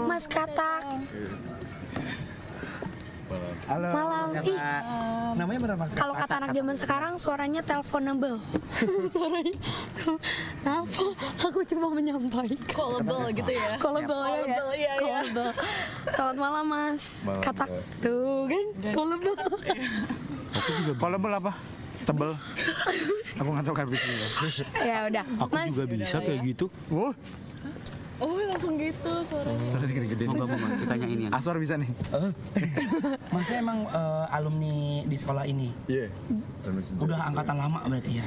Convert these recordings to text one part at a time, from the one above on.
Mas Katak. Halo. Malam. Ih, Namanya berapa Mas? kalau kata anak zaman sekarang suaranya teleponable. Suaranya. Kenapa? Aku cuma menyampaikan. Callable gitu ya. Callable ya. Callable, iya, iya. Callable. Selamat malam Mas. Malam, Katak. Mbak. Tuh kan. Callable. Aku juga Callable apa? Tebel. Aku nggak tahu kan bisnisnya. Ya udah. aku Mas. juga bisa kayak gitu. Oh langsung gitu suaranya. Suara gede-gede. Moga-moga ditanyain ya. Aswar bisa nih. Masnya emang alumni di sekolah ini? Iya. Udah angkatan lama berarti ya?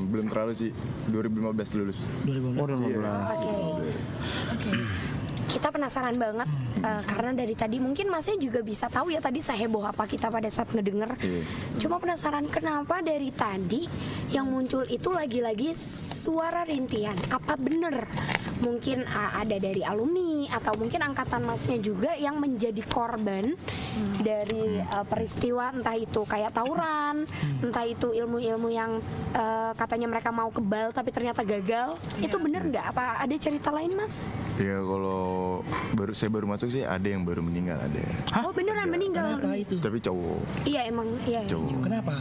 Belum terlalu sih. 2015 lulus. 2015. Oke. Kita penasaran banget karena dari tadi mungkin Masnya juga bisa tahu ya tadi seheboh apa kita pada saat ngedenger. Iya. Cuma penasaran kenapa dari tadi yang muncul itu lagi-lagi suara rintihan. Apa bener mungkin ada dari alumni atau mungkin angkatan Masnya juga yang menjadi korban dari peristiwa entah itu kayak tawuran, entah itu ilmu-ilmu yang katanya mereka mau kebal tapi ternyata gagal. Itu bener nggak? Apa ada cerita lain Mas? Ya kalau saya baru masuk sih ada yang baru meninggal ada. Oh beneran meninggal. Kenapa itu? Tapi cowok. Iya emang iya. Cowok. Kenapa?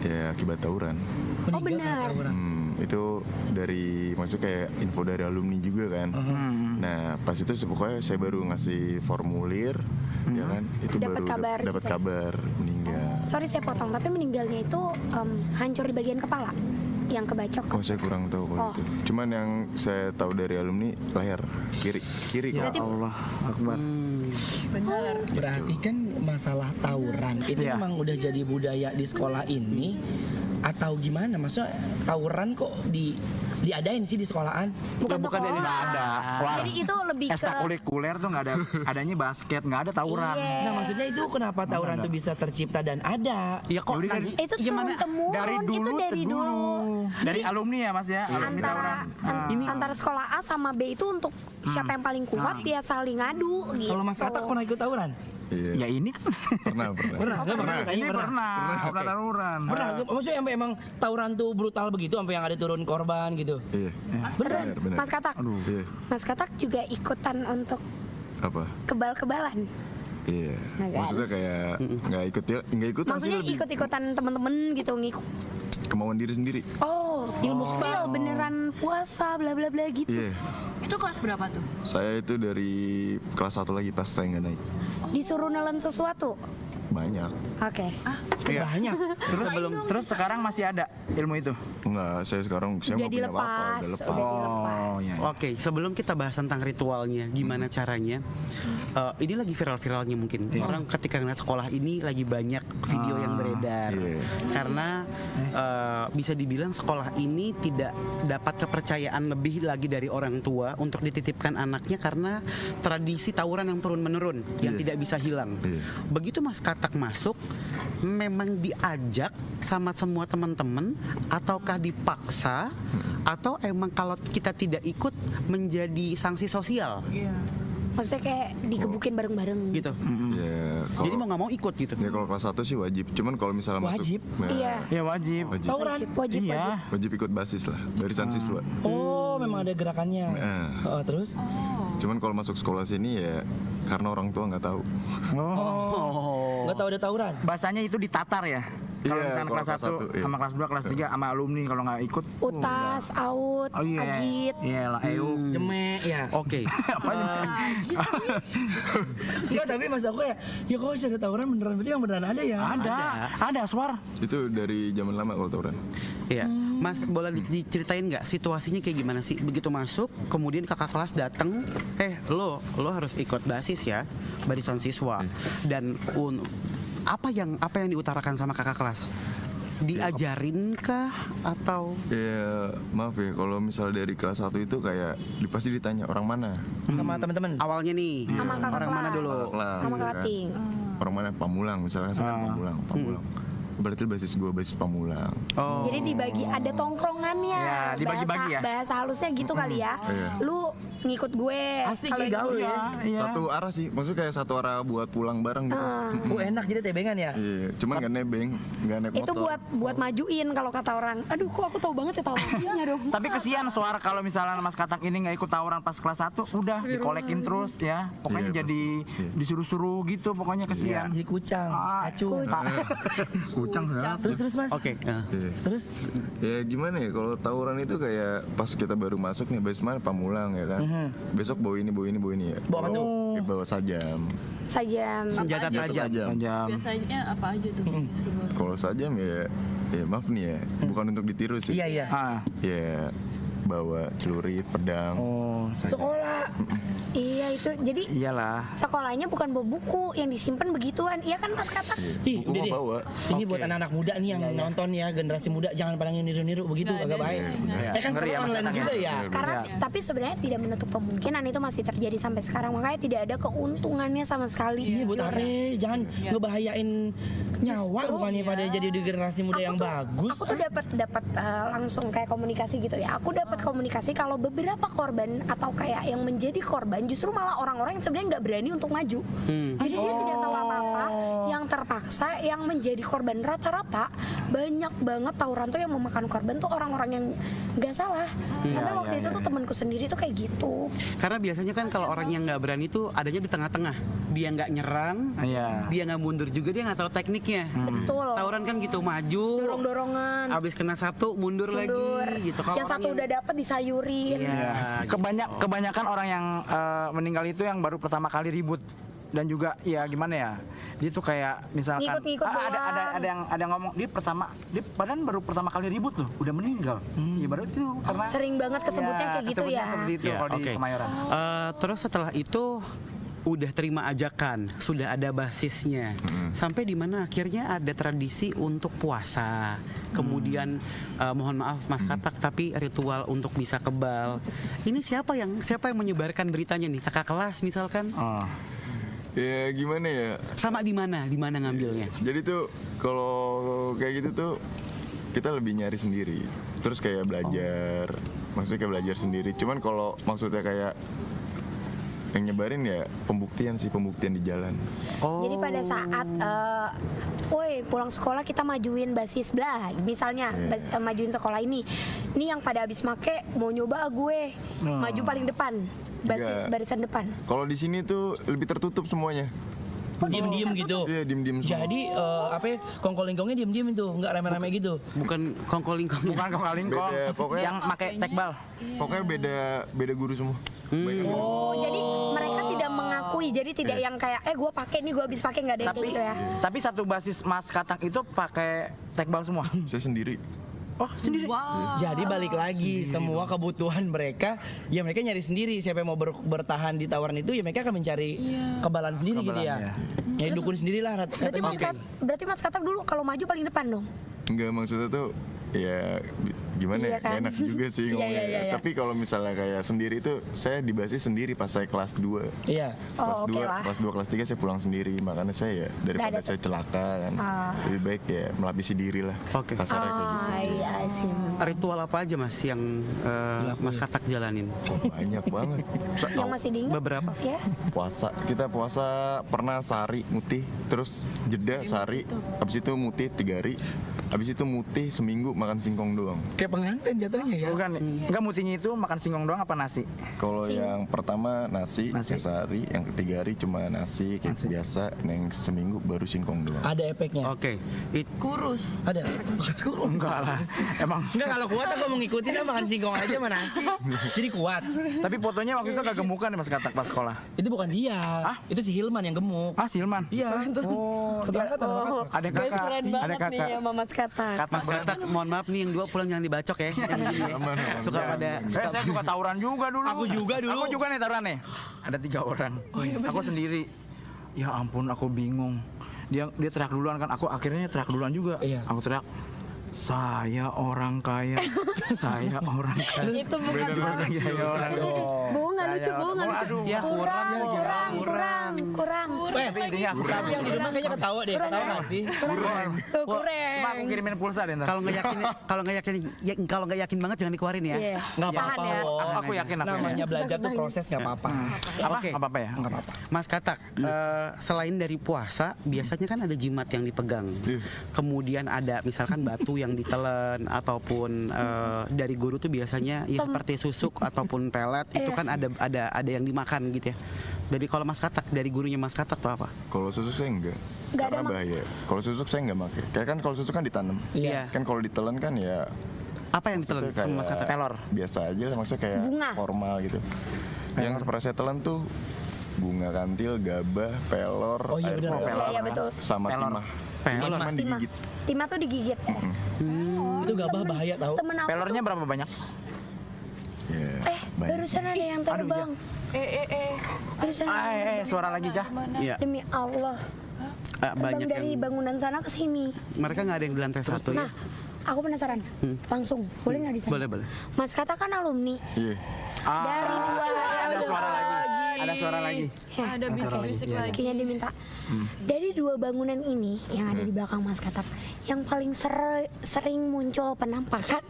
Ya akibat tawuran. Oh benar. Itu dari maksudnya kayak info dari alumni juga kan. Nah pas itu pokoknya saya baru ngasih formulir, ya kan. Itu Dapat baru kabar dapat gitu ya? kabar meninggal. Sorry saya potong tapi meninggalnya itu hancur di bagian kepala yang kebacok. Oh saya kurang tahu kalau Oh. itu. Cuman yang saya tahu dari alumni leher kiri Ya Berarti- Allah Akbar. Benar. Berarti kan masalah tawuran itu Iya. memang udah jadi budaya di sekolah ini atau gimana? Maksudnya tawuran kok diadain sih di sekolahan? Bukan Bukan sekolah. nggak ada. Wah. Jadi itu lebih ke Ekstrakurikuler tuh nggak ada. Adanya basket, nggak ada tawuran. Iya. Nah maksudnya itu kenapa tawuran tuh bisa tercipta dan ada? Ya kok Yaudah, nanti itu gimana? turun-temurun, Dari dulu itu dari dulu. Dari alumni ya Mas ya. Alumni tawuran. Antara sekolah A sama B itu untuk siapa yang paling kuat dia saling ngadu gitu. Kalau Mas Katak pernah ikut tawuran? Iya. Ya ini kan. Pernah. Pernah, nggak pernah. Ini pernah tawuran. Pernah, maksudnya sampai emang tawuran tuh brutal begitu sampai yang ada turun korban gitu. Iya. Terus Benar. Mas Katak, Iya. Mas Katak juga ikutan untuk Apa? kebal-kebalan. Iya. Nah, kan? Maksudnya kayak nggak ikutan Maksudnya sih lebih ikut-ikutan temen-temen gitu ngikut. kemauan diri sendiri. Oh, ilmu real beneran puasa bla bla bla gitu. Iya. Itu kelas berapa tuh? Saya itu dari kelas 1 lagi pas saya nggak naik. Disuruh nelen sesuatu. Banyak. Oke. Iya. Banyak. Terus sekarang masih ada ilmu itu. Enggak, saya sekarang saya Udah nggak punya apa-apa, dilepas, udah lepas. udah dilepas. Oh iya. Oke, sebelum kita bahas tentang ritualnya, gimana caranya? Ini lagi viral-viralnya mungkin. Orang ketika ngeliat sekolah ini lagi banyak video yang beredar. Iya. Karena bisa dibilang sekolah ini tidak dapat kepercayaan lebih lagi dari orang tua untuk dititipkan anaknya karena tradisi tawuran yang turun-menurun yang Iya. tidak bisa hilang. Iya. Begitu Mas Katak masuk, memang diajak sama semua teman-teman ataukah dipaksa atau emang kalau kita tidak ikut menjadi sanksi sosial Maksudnya kayak digebukin bareng-bareng. gitu. Ya, kalau, Jadi mau nggak mau ikut gitu. ya kalau kelas 1 sih wajib. Cuman kalau misalnya Wajib? masuk Iya. Ya wajib. wajib. Tawuran? Wajib. Iya. Wajib ikut basis lah, barisan siswa. Oh, memang ada gerakannya. Terus? Cuman kalau masuk sekolah sini ya karena orang tua nggak tahu. Oh. Nggak tahu ada tawuran? Bahasanya itu ditatar ya. Kalau Iya, misalnya kalau kelas kelas 1 satu, iya. sama kelas 2, kelas 3 sama alumni kalau nggak ikut. Utas, out, Oh iya. agit. Iya lah, euk. Cemek ya. Oke. Enggak, tapi mas aku ya kalau bisa ada tawuran beneran berarti yang beneran ada ya. Ada suara. Itu dari zaman lama kalau tawuran. Iya, Mas boleh diceritain nggak situasinya kayak gimana sih? Begitu masuk, kemudian kakak kelas datang, lo harus ikut basis ya, barisan siswa. Dan apa yang diutarakan sama kakak kelas? Diajarin kah atau? Ya maaf ya kalau misalnya dari kelas 1 itu kayak pasti ditanya orang mana. Sama teman-teman. Awalnya nih, Sama kakak orang mana kelas. dulu? Kelas. Sama ya kakak kan. ting. Orang mana Pamulang misalnya saya kan Pamulang. Berarti basis gua basis Pamulang. Oh. Jadi dibagi ada tongkrongannya. Ya, dibagi-bagi ya. Bahasa halusnya gitu kali ya. Iya. Lu ngikut gue. Asik Kalau ya gaul ya. Iya. Satu arah sih, maksudnya kayak satu arah buat pulang bareng gitu. Enak jadi tebengan ya. Iya, cuman nggak nebeng, nggak naik itu motor. buat majuin kalau kata orang. Aduh, kok aku tahu banget ya tawurannya dong. Tapi kesian suara kalau misalnya Mas Katak ini nggak ikut tawuran pas kelas 1, udah dikolekin terus ya. Pokoknya Iya, jadi iya. disuruh-suruh gitu, pokoknya kesian. Jadi kucang, acu. Kucang ya. Terus Mas. Oke. Iya. Terus Ya gimana ya, kalau tawuran itu kayak pas kita baru masuk nih, besok pamulang ya kan. Besok bawa ini ya. Bawa apa tuh? Bawa sajam. Sajam. Senjata tajam. Jam. Biasanya apa aja tuh? Kalau sajam ya maaf nih ya, bukan untuk ditiru sih. iya iya. Ah. Ya bawa celurit, pedang. Oh, Sekolah. Iya itu. Jadi iyalah. sekolahnya bukan bawa buku yang disimpan begituan. Iya kan Mas Katak? Ih, Buku udah mah deh. bawa. Ini buat anak-anak muda nih yang nonton ya, generasi muda jangan pada niru-niru begitu, agak baik. Kan Ngeri sekarang ya, Mas online Tatang juga ya. ya. Karena tapi sebenarnya tidak menutup kemungkinan itu masih terjadi sampai sekarang. Makanya tidak ada keuntungannya sama sekali. Iya buat apa? Jangan ngebahayain nyawa bukannya pada jadi di generasi muda yang bagus. Aku tuh dapat langsung kayak komunikasi gitu ya. Aku dapat komunikasi kalau beberapa korban atau kayak yang menjadi korban justru malah orang-orang yang sebenarnya nggak berani untuk maju. Jadi dia tidak tahu apa-apa, yang terpaksa, yang menjadi korban rata-rata banyak banget tawuran tuh yang memakan korban tuh orang-orang yang nggak salah. Sampai waktu itu tuh temanku sendiri tuh kayak gitu. Karena biasanya kan kalau orang yang nggak berani itu adanya di tengah-tengah. Dia nggak nyerang, Iya. dia nggak mundur juga, dia nggak tahu tekniknya. Betul. Tawuran kan gitu, maju, Dorong-dorongan. abis kena satu mundur lagi gitu. Kalau Yang orang satu udah dapet disayurin. Iya. Kebanyakan orang yang meninggal itu yang baru pertama kali ribut, dan juga ya gimana ya, dia tuh kayak misalkan Ngikut-ngikut ada yang ngomong dia padahal baru pertama kali ribut loh udah meninggal. Ya baru itu karena Sering banget kesebutnya kayak gitu kesebutnya ya. seperti itu Ya, kalau di oke. Kemayoran. Terus setelah itu udah terima ajakan, sudah ada basisnya. Sampai di mana akhirnya ada tradisi untuk puasa. Kemudian mohon maaf Mas Katak, tapi ritual untuk bisa kebal. Ini siapa yang menyebarkan beritanya nih? Kakak kelas misalkan? Oh. Ya gimana ya. Sama di mana ngambilnya? Jadi tuh kalau kayak gitu tuh kita lebih nyari sendiri. Terus kayak belajar, maksudnya kayak belajar sendiri. Cuman kalau maksudnya kayak yang nyebarin ya pembuktian di jalan. Jadi pada saat woi pulang sekolah kita majuin basis blah misalnya majuin sekolah ini yang pada habis make mau nyoba gue maju paling depan Enggak. barisan depan. Kalau di sini tuh lebih tertutup semuanya. Diem-diem gitu. Iya, diem-diem semua. Jadi apa ya, kongkolingkongnya diem-diem itu, nggak rame-rame gitu. Bukan kongkolingkong. Bukan kok kalingkong Beda, pokoknya- yang pakai tekbal. Pokoknya beda guru semua. Banyak guru. Oh jadi mereka tidak mengakui jadi tidak yang kayak gue pakai nih gue habis pakai nggak ada yang kayak gitu ya. Tapi satu basis Mas Katang itu pakai tekbal semua. Saya sendiri. Oh, sendiri. Wow. Jadi balik lagi semua kebutuhan mereka, ya mereka nyari sendiri. Siapa yang mau bertahan di tawuran itu, ya mereka akan mencari kebalan sendiri gitu ya. Ya dukun sendirilah Berarti Mas Katak dulu kalau maju paling depan dong. Enggak, maksudnya tuh ya gimana Iya ya, kan? nggak enak juga sih Iya, ngomongnya. iya. Tapi kalau misalnya kayak sendiri itu saya dibahasi sendiri pas saya kelas 2. Iya. Oh, oke lah. Kelas 2, kelas 3 saya pulang sendiri. Makanya saya ya daripada ada- saya celaka kan. Lebih baik ya melapisi diri lah. Oke. Kasarnya kayak gitu. Iya sih. Ritual apa aja Mas yang Mas Katak jalanin? Oh, banyak banget. Yang masih diingat? Beberapa. Ya. Kita puasa pernah sehari mutih, terus jeda sehari, habis itu mutih 3 hari, habis itu mutih seminggu makan singkong doang. Kayak pengantin jatuhnya ya. Bukan, enggak mutinya itu makan singkong doang apa nasi? Kalau yang pertama nasi, Nasi. yang sehari, yang ketiga hari cuma nasi kayak biasa, yang seminggu baru singkong doang. Ada efeknya. Oke. Kurus. Ada. Enggak lah. Emang. Enggak, kalau kuat aku mau ngikutin lah, makan singkong aja sama nasi. Jadi kuat. Tapi fotonya waktu itu agak gemukan ya Mas Katak pas sekolah. Itu bukan dia. Itu si Hilman yang gemuk. Ah, Silman. Iya. Oh, Setelahkatan sama kakak. ada Best kakak. friend Ada banget nih kakak. ya Mas Katak. Mas Katak, mohon maaf nih yang dua pulang jangan dibacok ya. Yang ini ya. Aman, aman. Suka Jangan, pada Saya juga tawuran juga dulu. Aku juga dulu. Aku juga nih tawuran nih. Ada 3 orang. Aku sendiri. Ya ampun, aku bingung. Dia teriak duluan kan. Aku akhirnya teriak duluan juga. Iya. Aku teriak, saya orang kaya. Saya orang kaya. Itu bukan Saya orang kaya. bohongan nggak lucu, gue nggak lucu. Aduh, Ya, kurang. Tapi intinya aku Tapi yang di rumah kayaknya ketawa deh, ketawa nggak sih? Tuh, Cuma aku kurang. kirimin pulsa deh ntar. Kalau nggak yakin banget jangan dikeluarin ya. Iya. Nggak Tahan apa-apa. ya. Wong. Aku yakin. Namanya belajar tuh proses nggak apa-apa. Apa? Oke. Apa ya? Nggak apa-apa. Mas Katak, selain dari puasa, biasanya kan ada jimat yang dipegang. Kemudian ada misalkan batu yang ditelen ataupun dari guru tuh biasanya ya seperti susuk ataupun pelet itu kan ada yang dimakan gitu ya. Jadi kalau Mas Katak dari gurunya Mas Katak tuh apa? Kalau susuk saya enggak. Nggak ada Karena bahaya. Kalau susuk saya enggak pakai. Kayak kan kalau susuk kan ditanam. Iya. Kan kalau ditelan kan ya Apa yang ditelen itu sama Mas Katak? Pelor. biasa aja lah, maksudnya kayak Bunga. formal gitu. Yang pernah saya telan tuh bunga kantil, gabah, pelor, Oh iya air benar. pelor, Iya, iya, betul. sama Pelor. timah. Pelor. Cuman digigit. Timah tuh digigit. Itu gabah bahaya tahu. Temen aku Pelornya tuh, berapa banyak? Ya, banyak. barusan ada yang terbang. Barusan ada yang terbang. Suara lagi kah? Iya. Demi Allah, terbang Banyak dari yang bangunan sana ke sini. mereka nggak ada yang di lantai satu ya. Nah, aku penasaran. Langsung, boleh nggak di sana? Boleh. Mas Kata kan alumni Iya. dari dua. Ada suara lagi. Ada suara lagi. Ya, Ada bisik-bisik lagi. kayaknya diminta. Dari dua bangunan ini yang ada di belakang Mas Katak, yang paling sering muncul penampakan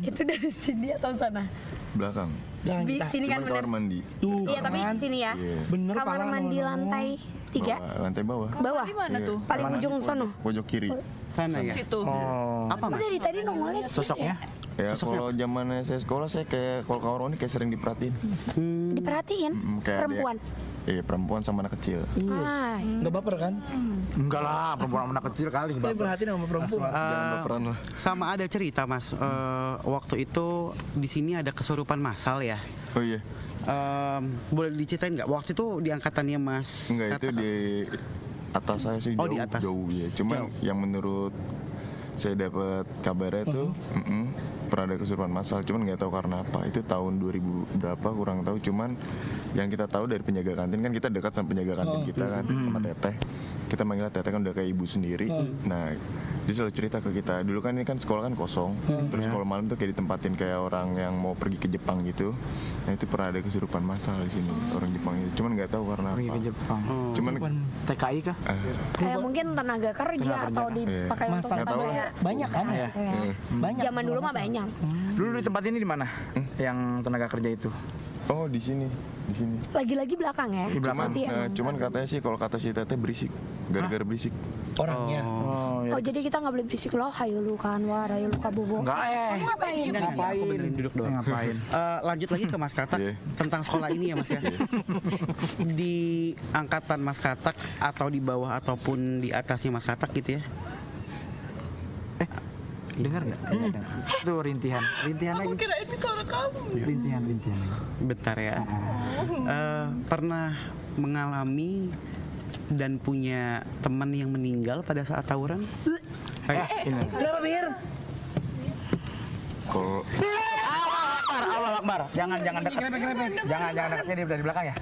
itu dari sini atau sana? Belakang. Jangan Di kita. sini kan Cuman bener. kamar mandi. Tuh, Iya, tapi kan. sini ya. Iya. Bener Kamar pala mandi nono. lantai 3 Lantai bawah. bawah. Di mana Iya. tuh? Paling ujung sono. Pojok kiri. Sana ya. Situ. Oh. Apa Aku Mas? dari tadi nongolnya ke sini Sosoknya? Ya kalau zamannya saya sekolah saya kayak kalau kawan ini kayak sering diperhatiin. ya. Diperhatiin Kayak ada- perempuan. Iya perempuan sama anak kecil. Hai. Nggak baper kan? Enggak lah, perempuan anak kecil kali. Tapi perhatiin sama perempuan. Jangan baperan lah. Sama ada cerita Mas. Waktu itu di sini ada kesurupan massal ya. Oh iya. Boleh diceritain nggak? Waktu itu di angkatannya Mas. Enggak itu Katak. di atas saya sih Oh, jauh, di atas. jauh ya. Cuman yang menurut saya dapat kabarnya tuh pernah ada kesurupan massal, cuman nggak tahu karena apa. Itu tahun 2000 berapa kurang tahu. Cuman yang kita tahu dari penjaga kantin kan kita dekat sama penjaga kantin kita kan sama teteh. Kita manggil teteh kan udah kayak ibu sendiri. Nah dia selalu cerita ke kita. Dulu kan ini kan sekolah kan kosong. Terus sekolah malam tuh kayak ditempatin kayak orang yang mau pergi ke Jepang gitu. Nah itu pernah ada kesurupan massal di sini orang Jepang itu. Cuman nggak tahu karena Pergi apa. ke Jepang. Cuman TKI kah? Kayak mungkin tenaga kerja atau dipakai untuk Masalah Nggak tahu kayak banyak kan ya? Banyak. zaman dulu mah banyak. Dulu di tempat ini di mana? Yang tenaga kerja itu. oh di sini. Lagi-lagi belakang ya. Di belakang. Berarti emang. Cuman katanya sih kalau kata si teteh berisik. Gara-gara berisik. Orangnya. Oh, ya. Oh jadi kita nggak boleh berisik loh, hayu lu kan, wah hayu lu kabobo. Enggak Ngapain? Enggak, aku benerin duduk doang. Ngapain? Lanjut lagi ke Mas Katak Iya. tentang sekolah ini ya Mas ya. Di angkatan Mas Katak atau di bawah ataupun di atasnya Mas Katak gitu ya. Dengar nggak? Itu rintihan lagi. Kirain ini suara kamu. Rintihan lagi. Bentar ya. Pernah mengalami dan punya teman yang meninggal pada saat tawuran? Ini. Kenapa Bir? Kalau Allah Akbar. Jangan dekat. Jangan dekat. Ini dari belakang ya.